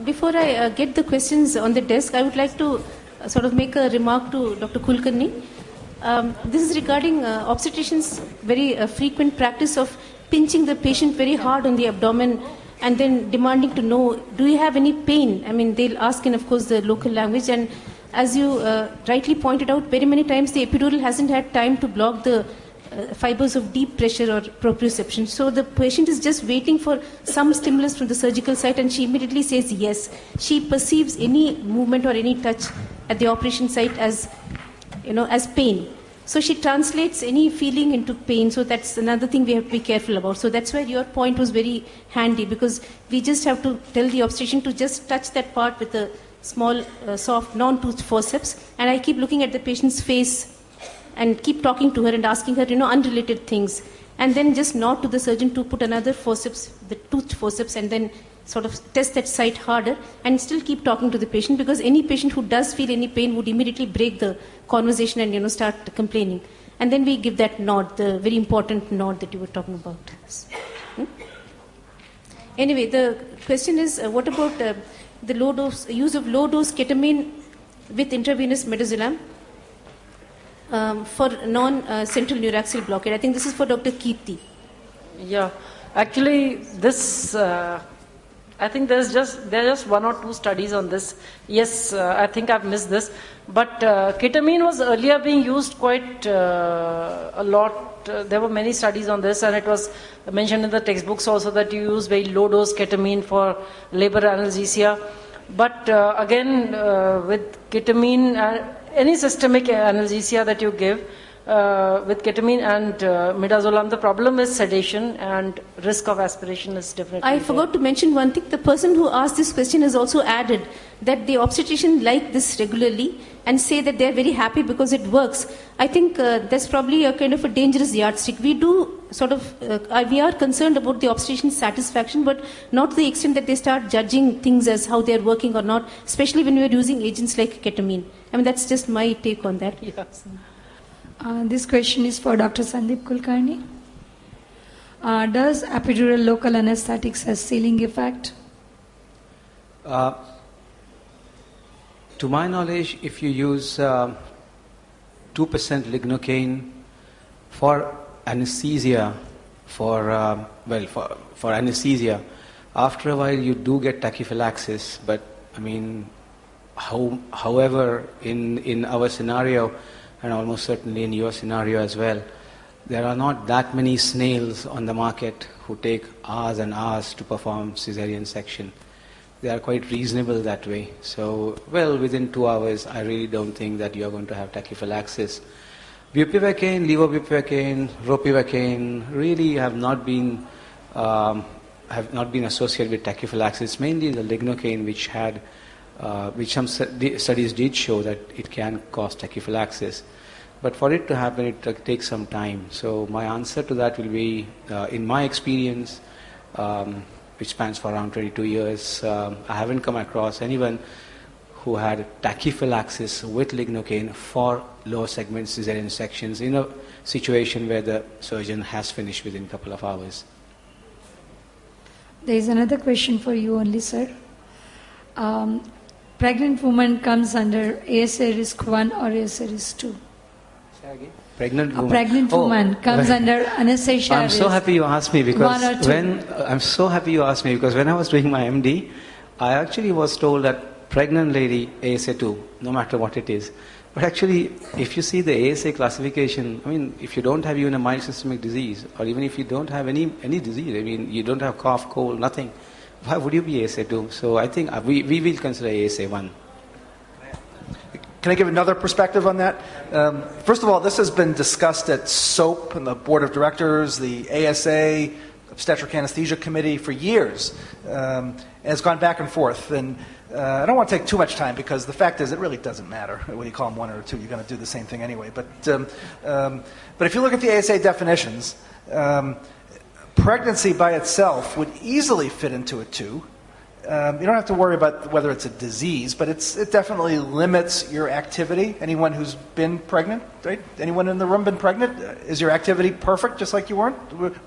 Before I get the questions on the desk, I would like to sort of make a remark to Dr. Kulkarni. This is regarding obstetricians' very frequent practice of pinching the patient very hard on the abdomen and then demanding to know, do you have any pain? I mean, they'll ask in, of course, the local language. And as you rightly pointed out, very many times the epidural hasn't had time to block the fibers of deep pressure or proprioception. So the patient is just waiting for some stimulus from the surgical site and she immediately says yes. She perceives any movement or any touch at the operation site as, as pain. So she translates any feeling into pain. So that's another thing we have to be careful about. So that's where your point was very handy, because we just have to tell the obstetrician to just touch that part with a small, soft, non-toothed forceps. And I keep looking at the patient's face and keep talking to her and asking her, unrelated things. And then just nod to the surgeon to put another forceps, the toothed forceps, and then sort of test that site harder and still keep talking to the patient, because any patient who does feel any pain would immediately break the conversation and, start complaining. And then we give that nod, the very important nod that you were talking about. Anyway, the question is, what about the use of low-dose ketamine with intravenous midazolam? For non-central neuraxial blockade. I think this is for Dr. Kirti. Yeah, actually, this I think there are just one or two studies on this. Yes, I think I've missed this, but ketamine was earlier being used quite a lot. There were many studies on this, and it was mentioned in the textbooks also that you use very low dose ketamine for labor analgesia. But again, with ketamine, any systemic analgesia that you give with ketamine and midazolam, the problem is sedation and risk of aspiration is definitely I forgot to mention one thing. The person who asked this question has also added that the obstetrician like this regularly and say that they are very happy because it works. I think that's probably a kind of a dangerous yardstick. We do sort of, we are concerned about the obstetrician's satisfaction, but not to the extent that they start judging things as how they are working or not, especially when we are using agents like ketamine. I mean, that's just my take on that. Yes. This question is for Dr. Sandeep Kulkarni. Does epidural local anesthetics have ceiling effect? To my knowledge, if you use 2% lignocaine for anesthesia, for anesthesia, after a while you do get tachyphylaxis. But I mean, however, in our scenario, and almost certainly in your scenario as well, there are not that many snails on the market who take hours and hours to perform cesarean section. They are quite reasonable that way. So, well, within 2 hours, I really don't think that you are going to have tachyphylaxis. Bupivacaine, levobupivacaine, ropivacaine really have not been associated with tachyphylaxis. Mainly the lignocaine, which some studies did show that it can cause tachyphylaxis. But for it to happen, it takes some time. So my answer to that will be, in my experience, which spans for around 22 years, I haven't come across anyone who had tachyphylaxis with lignocaine for lower segment cesarean sections in a situation where the surgeon has finished within a couple of hours. There is another question for you only, sir. Pregnant woman comes under ASA risk 1 or ASA risk 2? Pregnant woman. A pregnant woman comes under anesthesia. I'm so happy you asked me, because 1 or 2. when I was doing my MD, I actually was told that pregnant lady ASA2, no matter what it is. But actually, if you see the ASA classification, I mean, if you don't have even a mild systemic disease, or even if you don't have any disease, I mean, you don't have cough, cold, nothing, why would you be ASA2? So I think we will consider ASA1. Can I give another perspective on that? First of all, this has been discussed at SOAP and the board of directors, the ASA, Obstetric Anesthesia Committee for years. And it's gone back and forth. And I don't want to take too much time, because the fact is it really doesn't matter whether you call them 1 or 2. You're going to do the same thing anyway. But if you look at the ASA definitions, pregnancy by itself would easily fit into a 2. You don't have to worry about whether it's a disease, but it definitely limits your activity. Anyone who's been pregnant, right? Anyone in the room been pregnant? Is your activity perfect, just like you weren't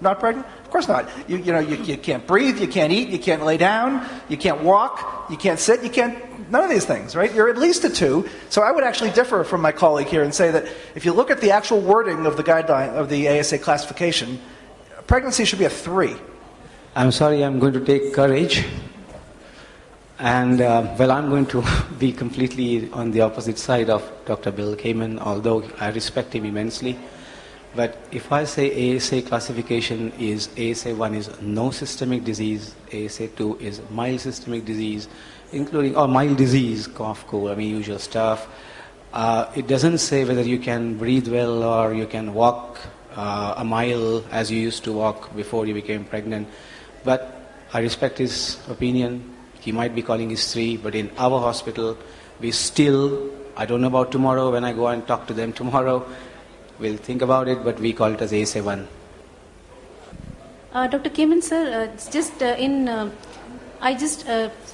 not pregnant? Of course not. You can't breathe, you can't eat, you can't lay down, you can't walk. you can't sit, you can't, none of these things, right? You're at least a 2. So I would actually differ from my colleague here and say that if you look at the actual wording of the guideline, of the ASA classification, pregnancy should be a 3. I'm sorry, I'm going to take courage. And, well, I'm going to be completely on the opposite side of Dr. Bill Kamen, although I respect him immensely. But if I say ASA classification is ASA1 is no systemic disease, ASA2 is mild systemic disease, including, or mild disease, cough, cold, I mean, usual stuff. It doesn't say whether you can breathe well or you can walk a mile as you used to walk before you became pregnant. But I respect his opinion. He might be calling his 3, but in our hospital, we still, I don't know about tomorrow, when I go and talk to them tomorrow, we'll think about it, but we call it as ASA1. Dr. Kamen, sir, it's just I just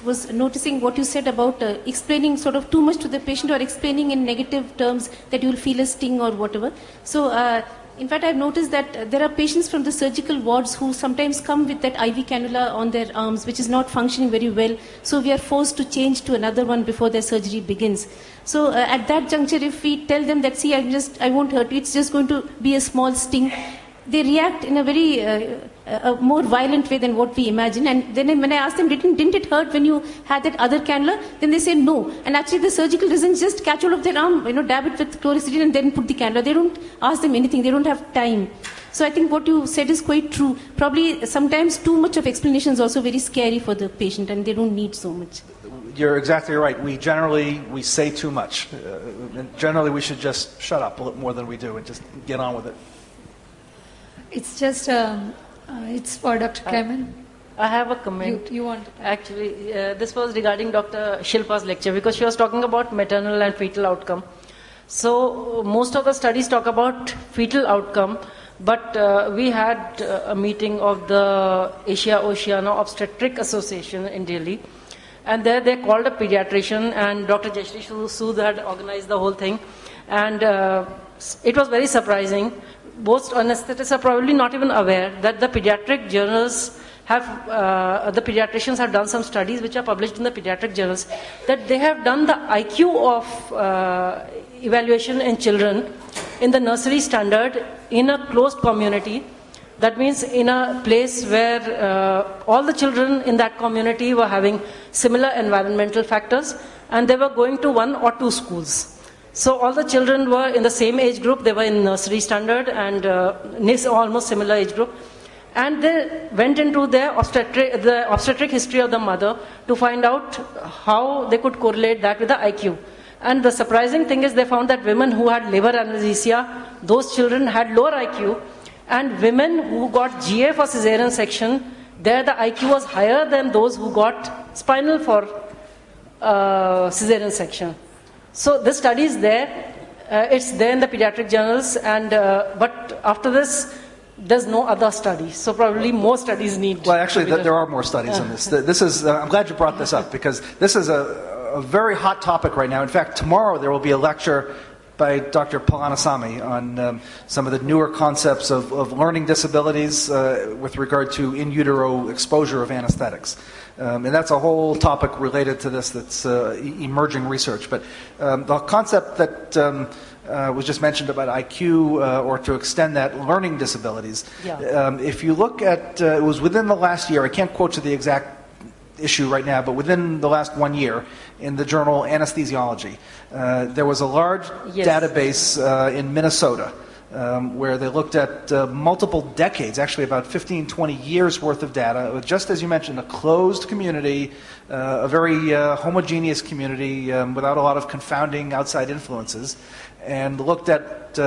was noticing what you said about explaining sort of too much to the patient or explaining in negative terms that you'll feel a sting or whatever. So, in fact, I've noticed that there are patients from the surgical wards who sometimes come with that IV cannula on their arms, which is not functioning very well. So we are forced to change to another one before their surgery begins. So at that juncture, if we tell them that, see, I won't hurt you, it's just going to be a small sting, they react in a very a more violent way than what we imagine. And then when I ask them, didn't it hurt when you had that other cannula? Then they say no. And actually the surgical doesn't just catch hold of their arm, dab it with chlorhexidine and then put the cannula. They don't ask them anything. They don't have time. So I think what you said is quite true. Probably sometimes too much of explanation is also very scary for the patient and they don't need so much. You're exactly right. We say too much. Generally, we should just shut up a little more than we do and just get on with it. It's just, it's for Dr. Kamen. I have a comment. You want to Actually, this was regarding Dr. Shilpa's lecture because she was talking about maternal and fetal outcome. So most of the studies talk about fetal outcome, but we had a meeting of the Asia-Oceania Obstetric Association in Delhi, and there they called a pediatrician, and Dr. Jayashree Sood had organized the whole thing, and it was very surprising. Most anesthetists are probably not even aware that the pediatric journals have, the pediatricians have done some studies which are published in the pediatric journals, that they have done the IQ of evaluation in children in the nursery standard in a closed community. That means in a place where all the children in that community were having similar environmental factors and they were going to 1 or 2 schools. So all the children were in the same age group, they were in nursery standard and almost similar age group. And they went into the obstetric history of the mother to find out how they could correlate that with the IQ. And the surprising thing is they found that women who had labor anesthesia, those children had lower IQ. And women who got GA for cesarean section, there the IQ was higher than those who got spinal for cesarean section. So this study is there, it's there in the pediatric journals, and but after this, there's no other study. So probably more studies need. Well, actually, there are more studies on this. This is. I'm glad you brought this up because this is a very hot topic right now. In fact, tomorrow there will be a lecture by Dr. Palanisamy on some of the newer concepts of learning disabilities with regard to in utero exposure of anesthetics. And that's a whole topic related to this that's emerging research. But the concept that was just mentioned about IQ or to extend that learning disabilities, if you look at, it was within the last year, I can't quote to the exact issue right now, but within the last 1 year in the journal Anesthesiology, there was a large database in Minnesota where they looked at multiple decades, actually about 15, 20 years worth of data, just as you mentioned, a closed community, a very homogeneous community without a lot of confounding outside influences, and looked at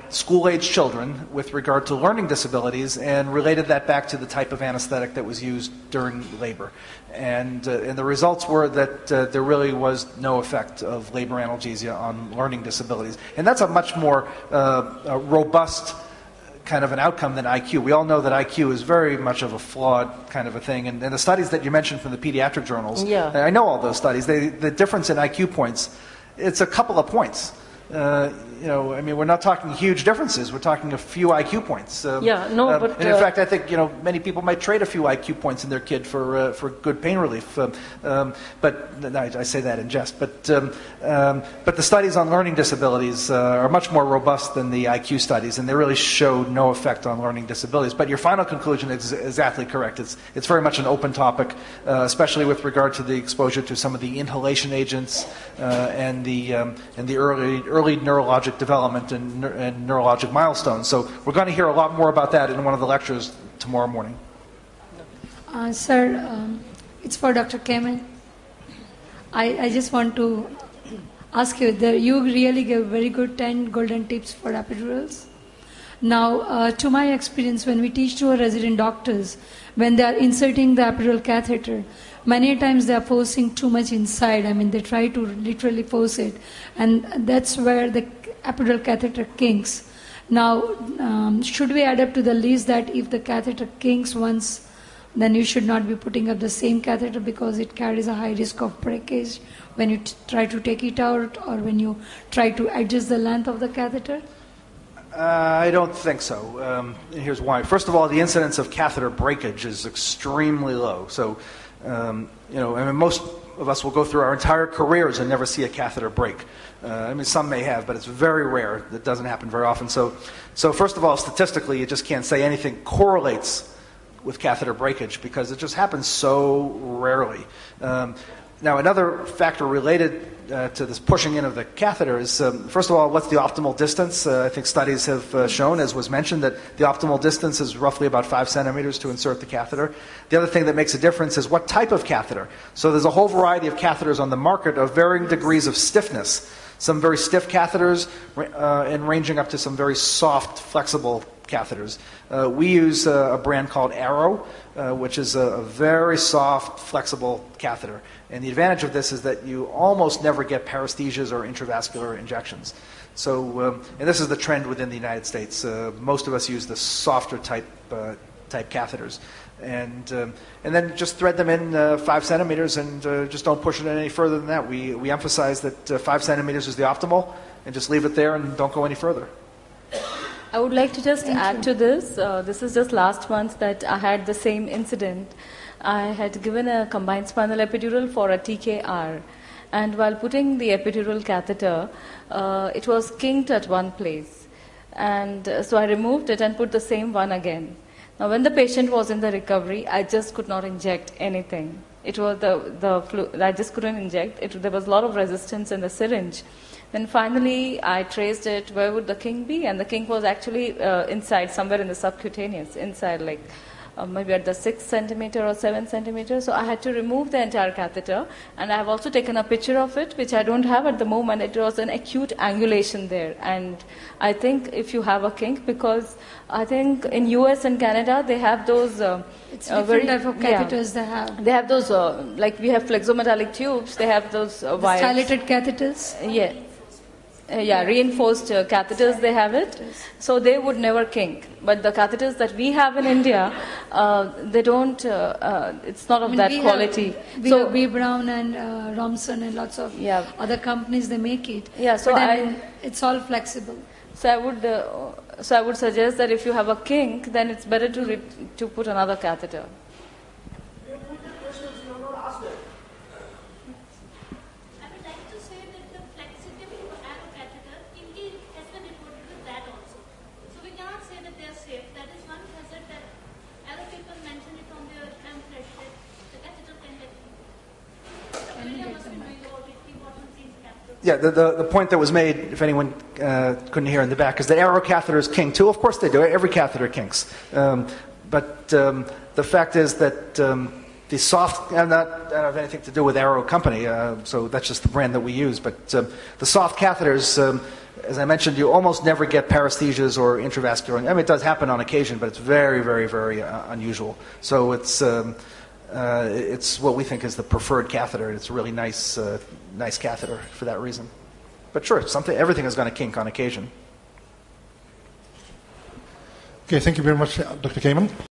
school-age children with regard to learning disabilities and related that back to the type of anesthetic that was used during labor. And the results were that there really was no effect of labor analgesia on learning disabilities. And that's a much more robust kind of an outcome than IQ. We all know that IQ is very much of a flawed kind of a thing. And the studies that you mentioned from the pediatric journals, I know all those studies. The difference in IQ points, it's a couple of points. I mean, we're not talking huge differences. We're talking a few IQ points. But and in fact, I think many people might trade a few IQ points in their kid for good pain relief. But I say that in jest. But the studies on learning disabilities are much more robust than the IQ studies, and they really showed no effect on learning disabilities. But your final conclusion is exactly correct. It's very much an open topic, especially with regard to the exposure to some of the inhalation agents and the early neurologic development and neurologic milestones. So we're going to hear a lot more about that in one of the lectures tomorrow morning. Sir, it's for Dr. Kamen. I just want to ask you, you really gave very good 10 golden tips for epidurals. Now, to my experience, when we teach to our resident doctors, when they are inserting the epidural catheter, many times they are forcing too much inside. I mean, they try to literally force it. And that's where the epidural catheter kinks. Now, should we add up to the list that if the catheter kinks once, then you should not be putting up the same catheter because it carries a high risk of breakage when you try to take it out or when you try to adjust the length of the catheter? I don't think so. Here's why. First of all, the incidence of catheter breakage is extremely low. So, I mean, most of us will go through our entire careers and never see a catheter break. I mean, some may have, but it's very rare. That doesn't happen very often. So first of all, statistically, you just can't say anything correlates with catheter breakage because it just happens so rarely. Now, another factor related to this pushing in of the catheter is, first of all, what's the optimal distance? I think studies have shown, as was mentioned, that the optimal distance is roughly about 5 centimeters to insert the catheter. The other thing that makes a difference is what type of catheter. So there's a whole variety of catheters on the market of varying degrees of stiffness. Some very stiff catheters and ranging up to some very soft, flexible catheters. We use a brand called Arrow, which is a very soft, flexible catheter. And the advantage of this is that you almost never get paresthesias or intravascular injections. So, and this is the trend within the United States. Most of us use the softer type catheters. And then just thread them in 5 centimeters and just don't push it any further than that. We emphasize that 5 centimeters is the optimal and just leave it there and don't go any further. I would like to just add to this. This is just last month that I had the same incident. I had given a combined spinal epidural for a TKR. And while putting the epidural catheter, it was kinked at one place. And so I removed it and put the same one again. Now, when the patient was in the recovery, I just could not inject anything. It was I just couldn't inject. There was a lot of resistance in the syringe. Then finally, I traced it. Where would the kink be? And the kink was actually inside, somewhere in the subcutaneous, inside, like maybe at the 6 centimeter or 7 centimeter. So I had to remove the entire catheter. And I have also taken a picture of it, which I don't have at the moment. It was an acute angulation there. And I think if you have a kink, because I think in US and Canada, they have those... it's different type of catheters they have. They have those, like we have flexometallic tubes, they have those wires. Dilated catheters? Yeah. Reinforced catheters, they have it. So they would never kink. But the catheters that we have in India, they don't, it's not of that quality. We have B. Brown and Romson and lots of other companies, they make it. Yeah, so it's all flexible. So I would suggest that if you have a kink, then it's better to put another catheter. Yeah, the point that was made, if anyone couldn't hear in the back, is that Arrow catheters kink too. Of course they do. Every catheter kinks. But the fact is that the soft, and that don't have anything to do with Arrow Company, so that's just the brand that we use. But the soft catheters, as I mentioned, you almost never get paresthesias or intravascular. I mean, it does happen on occasion, but it's very, very, very unusual. So it's what we think is the preferred catheter. It's a really nice catheter for that reason. But sure, everything is going to kink on occasion. Okay, thank you very much, Dr. Kamen.